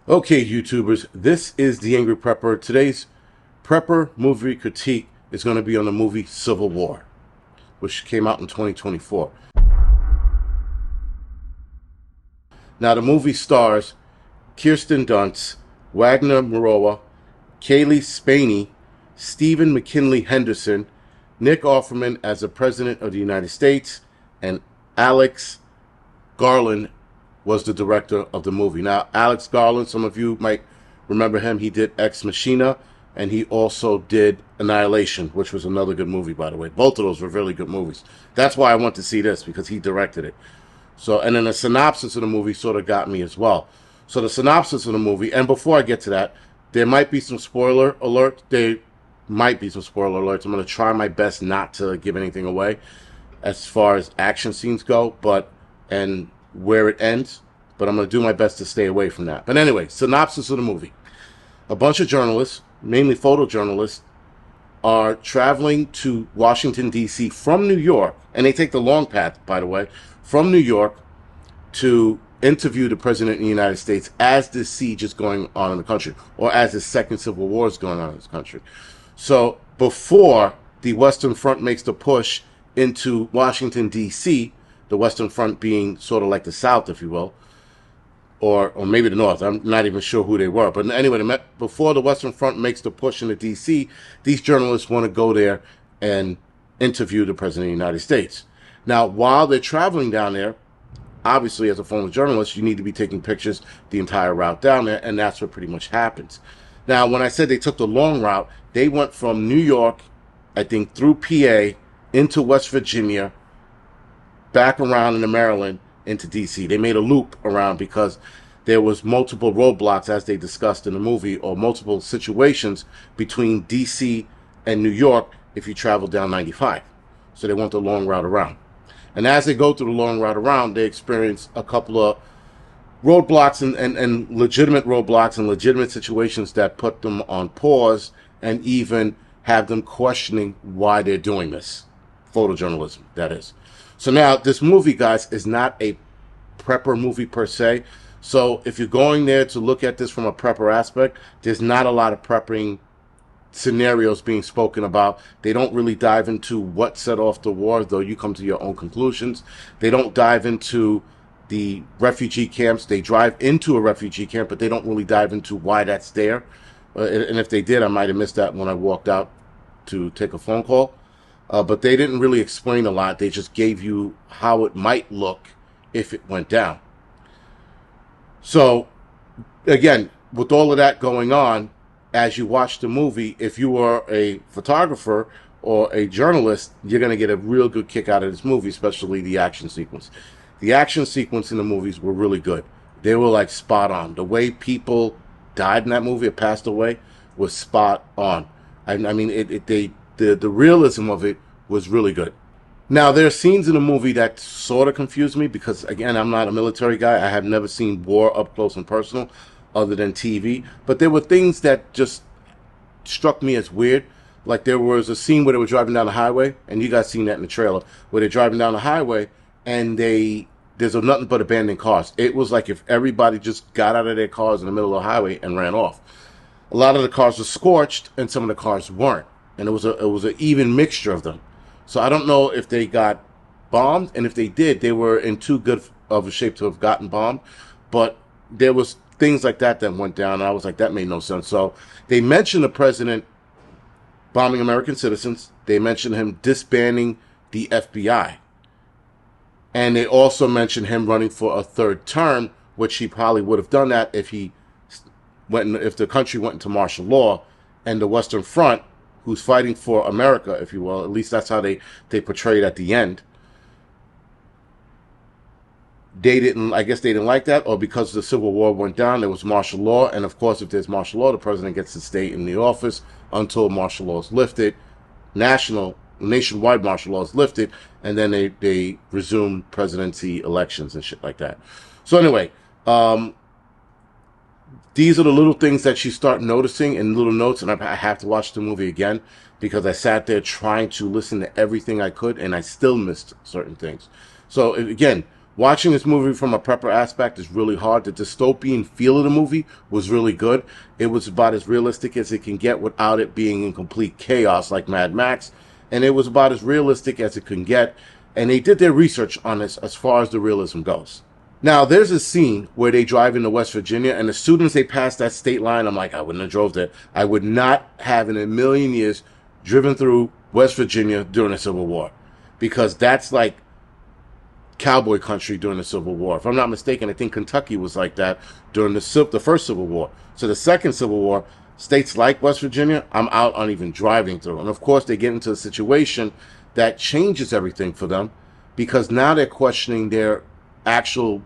Okay, YouTubers, this is the Angry Prepper. Today's Prepper movie critique is going to be on the movie Civil War, which came out in 2024. Now, the movie stars Kirsten Dunst, Wagner Moreau, Kaylee Spaney, Stephen McKinley Henderson, Nick Offerman as the President of the United States, and Alex Garland was the director of the movie. Now, Alex Garland, some of you might remember him. He did Ex Machina, and he also did Annihilation, which was another good movie, by the way. Both of those were really good movies. That's why I went to see this, because he directed it. So, and then the synopsis of the movie sort of got me as well. So the synopsis of the movie, and before I get to that, there might be some spoiler alerts. There might be some spoiler alerts. I'm going to try my best not to give anything away as far as action scenes go, and where it ends, but I'm going to do my best to stay away from that. But anyway, synopsis of the movie. A bunch of journalists, mainly photojournalists, are traveling to Washington, D.C. from New York, and they take the long path, by the way, from New York to interview the President of the United States as this siege is going on in the country, or as the second Civil War is going on in this country. So before the Western Front makes the push into Washington, D.C., the Western Front being sort of like the South, if you will, or maybe the North. I'm not even sure who they were. But anyway, before the Western Front makes the push into D.C., these journalists want to go there and interview the President of the United States. Now, while they're traveling down there, obviously, as a former journalist, you need to be taking pictures the entire route down there, and that's what pretty much happens. Now, when I said they took the long route, they went from New York, I think, through PA, into West Virginia, back around into Maryland, into D.C. They made a loop around because there was multiple roadblocks, as they discussed in the movie, or multiple situations between D.C. and New York if you travel down 95. So they went the long route around. And as they go through the long route around, they experience a couple of roadblocks and legitimate roadblocks and legitimate situations that put them on pause and even have them questioning why they're doing this. Photojournalism, that is. So now, this movie, guys, is not a prepper movie per se. So if you're going there to look at this from a prepper aspect, there's not a lot of prepping scenarios being spoken about. They don't really dive into what set off the war, though you come to your own conclusions. They don't dive into the refugee camps. They drive into a refugee camp, but they don't really dive into why that's there. And if they did, I might have missed that when I walked out to take a phone call. But they didn't really explain a lot. They just gave you how it might look if it went down. So, again, with all of that going on, as you watch the movie, if you are a photographer or a journalist, you're going to get a real good kick out of this movie, especially the action sequence. The action sequence in the movies were really good. They were like spot on. The way people died in that movie or passed away was spot on. I mean, the realism of it was really good. Now, there are scenes in the movie that sort of confused me because, again, I'm not a military guy. I have never seen war up close and personal other than TV. But there were things that just struck me as weird. Like there was a scene where they were driving down the highway, and you guys seen that in the trailer, where they're driving down the highway and there's nothing but abandoned cars. It was like if everybody just got out of their cars in the middle of the highway and ran off. A lot of the cars were scorched, and some of the cars weren't. And it was an even mixture of them. So I don't know if they got bombed, and if they did, they were in too good of a shape to have gotten bombed. But there was things like that went down, and I was like, that made no sense. So they mentioned the president bombing American citizens. They mentioned him disbanding the FBI. And they also mentioned him running for a third term, which he probably would have done that if if the country went into martial law, and the Western Front, who's fighting for America, if you will, at least that's how they portrayed at the end. I guess they didn't like that, or because the Civil War went down, there was martial law, and of course, if there's martial law, the president gets to stay in the office until martial law is lifted, nationwide martial law is lifted, and then they resume presidency elections and shit like that. So anyway, these are the little things that you start noticing in little notes, and I have to watch the movie again because I sat there trying to listen to everything I could, and I still missed certain things. So again, Watching this movie from a prepper aspect is really hard. The dystopian feel of the movie was really good. It was about as realistic as it can get without it being in complete chaos like Mad Max. And it was about as realistic as it can get. And they did their research on this as far as the realism goes. Now, there's a scene where they drive into West Virginia, and as soon as they pass that state line, I'm like, I wouldn't have drove there. I would not have in a million years driven through West Virginia during the Civil War, because that's like cowboy country during the Civil War. If I'm not mistaken, I think Kentucky was like that during the first Civil War. So the second Civil War, states like West Virginia, I'm out on even driving through. And of course, they get into a situation that changes everything for them, because now they're questioning their actual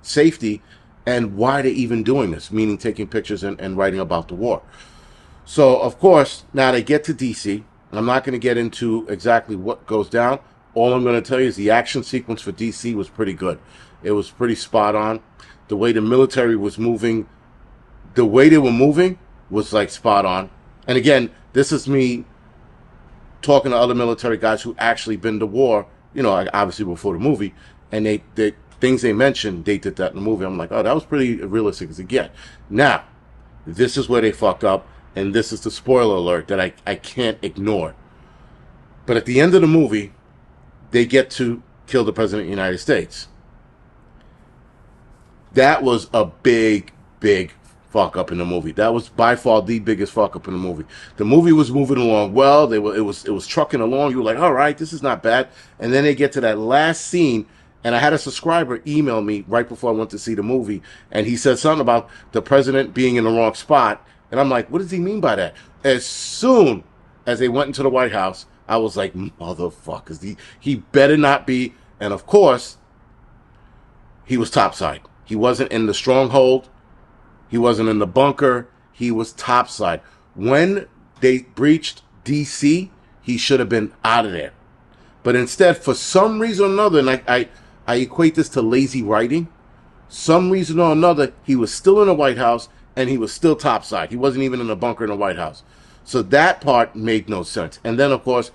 safety and why they're even doing this, meaning taking pictures and writing about the war. So, of course, now they get to D.C. I'm not going to get into exactly what goes down. All I'm going to tell you is the action sequence for D.C. was pretty good. It was pretty spot on. The way the military was moving, the way they were moving was like spot on. And again, this is me talking to other military guys who actually been to war, you know, obviously before the movie, and they things they mentioned, they did that in the movie. I'm like, oh, that was pretty realistic as it get. Now, this is where they fucked up, and this is the spoiler alert that I can't ignore. But at the end of the movie, they get to kill the President of the United States. That was a big, big fuck up in the movie. That was by far the biggest fuck up in the movie. The movie was moving along well. It was trucking along. You were like, all right, this is not bad. And then they get to that last scene, and I had a subscriber email me right before I went to see the movie, and he said something about the president being in the wrong spot. And I'm like, what does he mean by that? As soon as they went into the White House, I was like, motherfuckers, he better not be. And of course, he was topside. He wasn't in the stronghold. He wasn't in the bunker. He was topside. When they breached D.C., he should have been out of there. But instead, for some reason or another, and I equate this to lazy writing, some reason or another, he was still in the White House, and he was still topside. He wasn't even in the bunker in the White House. So that part made no sense. And then, of course,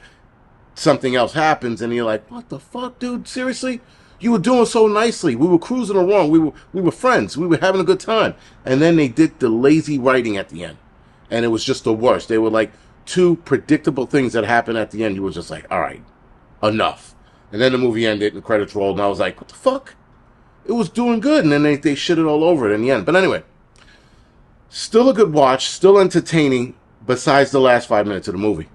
something else happens, and you're like, what the fuck, dude? Seriously? You were doing so nicely. We were cruising along. We were friends. We were having a good time. And then they did the lazy writing at the end. And it was just the worst. They were like two predictable things that happened at the end. You were just like, all right, enough. And then the movie ended and the credits rolled, and I was like, what the fuck? It was doing good. And then they shit it all over it in the end. But anyway, still a good watch, still entertaining, besides the last 5 minutes of the movie.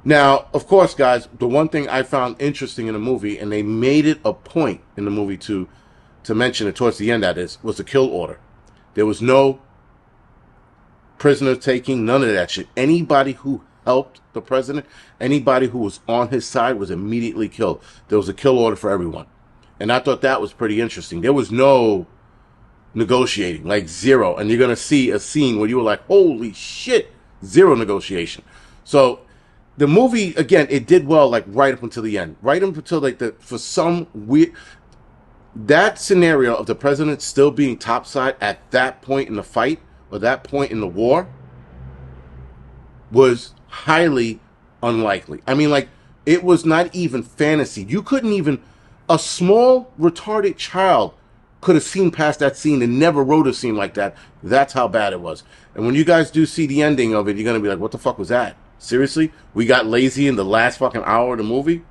Now, of course, guys, the one thing I found interesting in the movie, and they made it a point in the movie to mention it towards the end, that is, was the kill order. There was no prisoner taking, none of that shit. Anybody who helped the president, anybody who was on his side was immediately killed. There was a kill order for everyone. And I thought that was pretty interesting. There was no negotiating, like zero. And you're going to see a scene where you were like, holy shit, zero negotiation. So the movie, again, it did well, like right up until the end. Right up until like for some weird, that scenario of the president still being topside at that point in the fight, or that point in the war, was highly unlikely. I mean, like, it was not even fantasy. You couldn't even, a small retarded child could have seen past that scene and never wrote a scene like that. That's how bad it was. And when you guys do see the ending of it, you're going to be like, what the fuck was that? Seriously? We got lazy in the last fucking hour of the movie?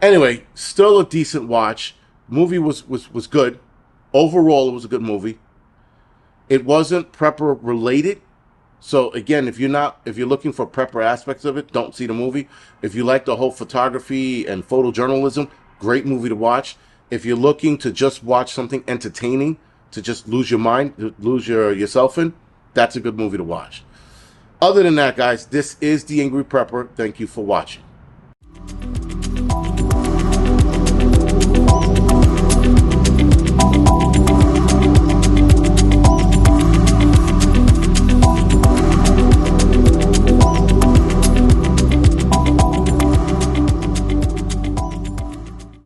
Anyway, still a decent watch. Movie was good. Overall, it was a good movie. It wasn't prepper related. So again, if you're looking for prepper aspects of it, don't see the movie. If you like the whole photography and photojournalism, great movie to watch. If you're looking to just watch something entertaining, to just lose your mind, lose yourself in, that's a good movie to watch. Other than that, guys, this is the Angry Prepper. Thank you for watching.